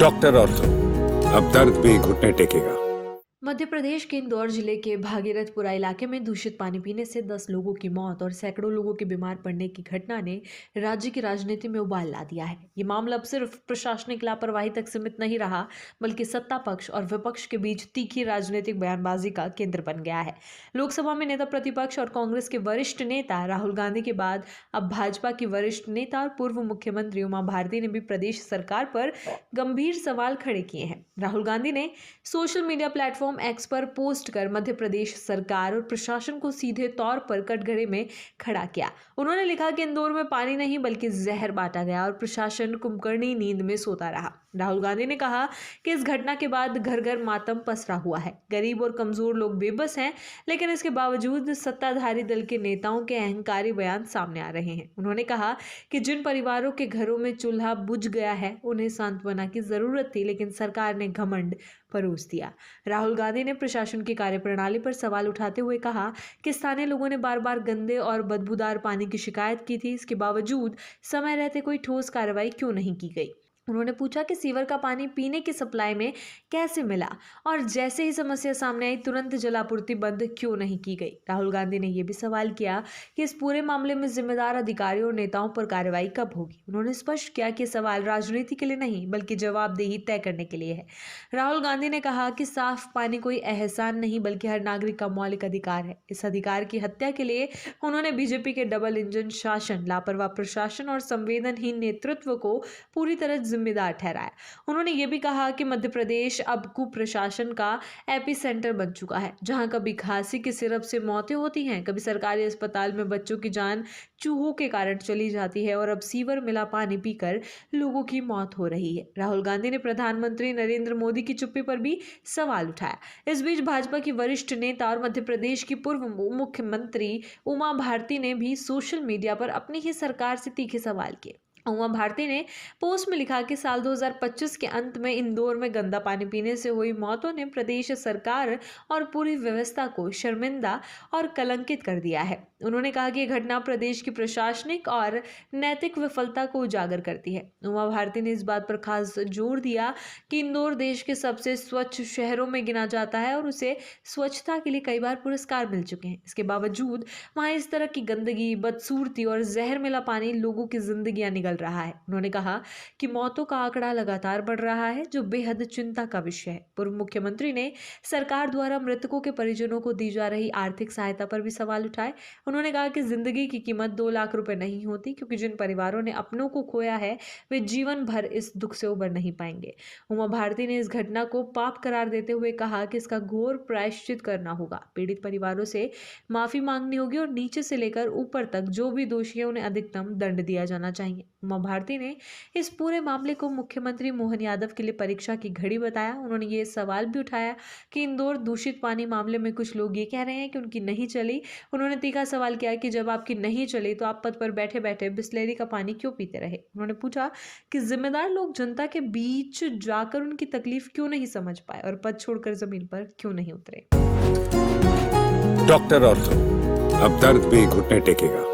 Doctor ortho, अब दर्द भी घुटने टेकेगा। मध्य प्रदेश के इंदौर जिले के भागीरथपुरा इलाके में दूषित पानी पीने से 10 लोगों की मौत और सैकड़ों लोगों के बीमार पड़ने की घटना ने राज्य की राजनीति में उबाल ला दिया है। ये मामला अब सिर्फ प्रशासनिक लापरवाही तक सीमित नहीं रहा, बल्कि सत्ता पक्ष और विपक्ष के बीच तीखी राजनीतिक बयानबाजी का केंद्र बन गया है। लोकसभा में नेता प्रतिपक्ष और कांग्रेस के वरिष्ठ नेता राहुल गांधी के बाद अब भाजपा की वरिष्ठ नेता और पूर्व मुख्यमंत्री उमा भारती ने भी प्रदेश सरकार पर गंभीर सवाल खड़े किए हैं। राहुल गांधी ने सोशल मीडिया प्लेटफॉर्म एक्स पर पोस्ट कर मध्य प्रदेश सरकार और प्रशासन को सीधे तौर पर कटघरे में खड़ा किया। उन्होंने लिखा कि इंदौर में पानी नहीं बल्कि जहर बांटा गया और प्रशासन कुंभकर्णी नींद में सोता रहा। राहुल गांधी ने कहा कि इस घटना के बाद घर घर मातम पसरा हुआ है। गरीब और कमजोर लोग बेबस हैं, लेकिन इसके बावजूद सत्ताधारी दल के नेताओं के अहंकारी बयान सामने आ रहे हैं। उन्होंने कहा कि जिन परिवारों के घरों में चूल्हा बुझ गया है उन्हें सांत्वना की जरूरत थी, लेकिन सरकार ने घमंड परोस दिया। राहुल गांधी ने प्रशासन की कार्यप्रणाली पर सवाल उठाते हुए कहा कि स्थानीय लोगों ने बार बार गंदे और बदबूदार पानी की शिकायत की थी। इसके बावजूद समय रहते कोई ठोस कार्रवाई क्यों नहीं की गई। उन्होंने पूछा कि सीवर का पानी पीने की सप्लाई में कैसे मिला और जैसे ही समस्या सामने आई तुरंत जलापूर्ति बंद क्यों नहीं की गई। राहुल गांधी ने यह भी सवाल किया कि इस पूरे मामले में जिम्मेदार अधिकारियों और नेताओं पर कार्रवाई कब होगी। उन्होंने स्पष्ट किया कि सवाल राजनीति के लिए नहीं बल्कि जवाबदेही तय करने के लिए है। राहुल गांधी ने कहा कि साफ पानी कोई एहसान नहीं बल्कि हर नागरिक का मौलिक अधिकार है। इस अधिकार की हत्या के लिए उन्होंने बीजेपी के डबल इंजन शासन, लापरवाह प्रशासन और संवेदनहीन नेतृत्व को पूरी तरह जिम्मेदार ठहराया। उन्होंने ये भी कहा कि मध्य प्रदेश अब कुप्रशासन का एपी सेंटर बन चुका है, जहां कभी खांसी के सिरप से मौतें होती हैं, कभी सरकारी अस्पताल में बच्चों की जान चूहों के कारण चली जाती है और अब सीवर मिला पानी पीकर लोगों की मौत हो रही है। राहुल गांधी ने प्रधानमंत्री नरेंद्र मोदी की चुप्पी पर भी सवाल उठाया। इस बीच भाजपा की वरिष्ठ नेता और मध्य प्रदेश की पूर्व मुख्यमंत्री उमा भारती ने भी सोशल मीडिया पर अपनी ही सरकार से तीखे सवाल किए। उमा भारती ने पोस्ट में लिखा कि साल 2025 के अंत में इंदौर में गंदा पानी पीने से हुई मौतों ने प्रदेश सरकार और पूरी व्यवस्था को शर्मिंदा और कलंकित कर दिया है। उन्होंने कहा कि यह घटना प्रदेश की प्रशासनिक और नैतिक विफलता को उजागर करती है। उमा भारती ने इस बात पर खास जोर दिया कि इंदौर देश के सबसे स्वच्छ शहरों में गिना जाता है और उसे स्वच्छता के लिए कई बार पुरस्कार मिल चुके हैं। इसके बावजूद वहां इस तरह की गंदगी, बदसूरती और जहर मिला पानी लोगों की जिंदगियां निगल रहा है। उन्होंने कहा कि मौतों का आंकड़ा लगातार बढ़ रहा है, जो बेहद चिंता का विषय है। पूर्व मुख्यमंत्री ने सरकार द्वारा मृतकों के परिजनों को दी जा रही आर्थिक सहायता पर भी सवाल उठाए। उन्होंने कहा कि जिंदगी की कीमत 2 लाख रुपए नहीं होती, क्योंकि जिन परिवारों ने अपनों को खोया है वे जीवन भर इस दुख से उबर नहीं पाएंगे। उमा भारती ने इस घटना को पाप करार देते हुए कहा कि इसका घोर प्रायश्चित करना होगा। पीड़ित परिवारों से माफी मांगनी होगी और नीचे से लेकर ऊपर तक जो भी दोषी है उन्हें अधिकतम दंड दिया जाना चाहिए। उमा भारती ने इस पूरे मामले को मुख्यमंत्री मोहन यादव के लिए परीक्षा की घड़ी बताया। उन्होंने ये सवाल भी उठाया कि इंदौर दूषित पानी मामले में कुछ लोग ये कह रहे हैं कि उनकी नहीं चली। उन्होंने तीखा सवाल किया कि जब आपकी नहीं चली तो आप पद पर बैठे बैठे बिस्लेरी का पानी क्यों पीते रहे। उन्होंने पूछा कि जिम्मेदार लोग जनता के बीच जाकर उनकी तकलीफ क्यों नहीं समझ पाए और पद छोड़कर जमीन पर क्यों नहीं उतरे। डॉक्टर ऑर्थो, अब दर्द भी घुटने टेकेगा।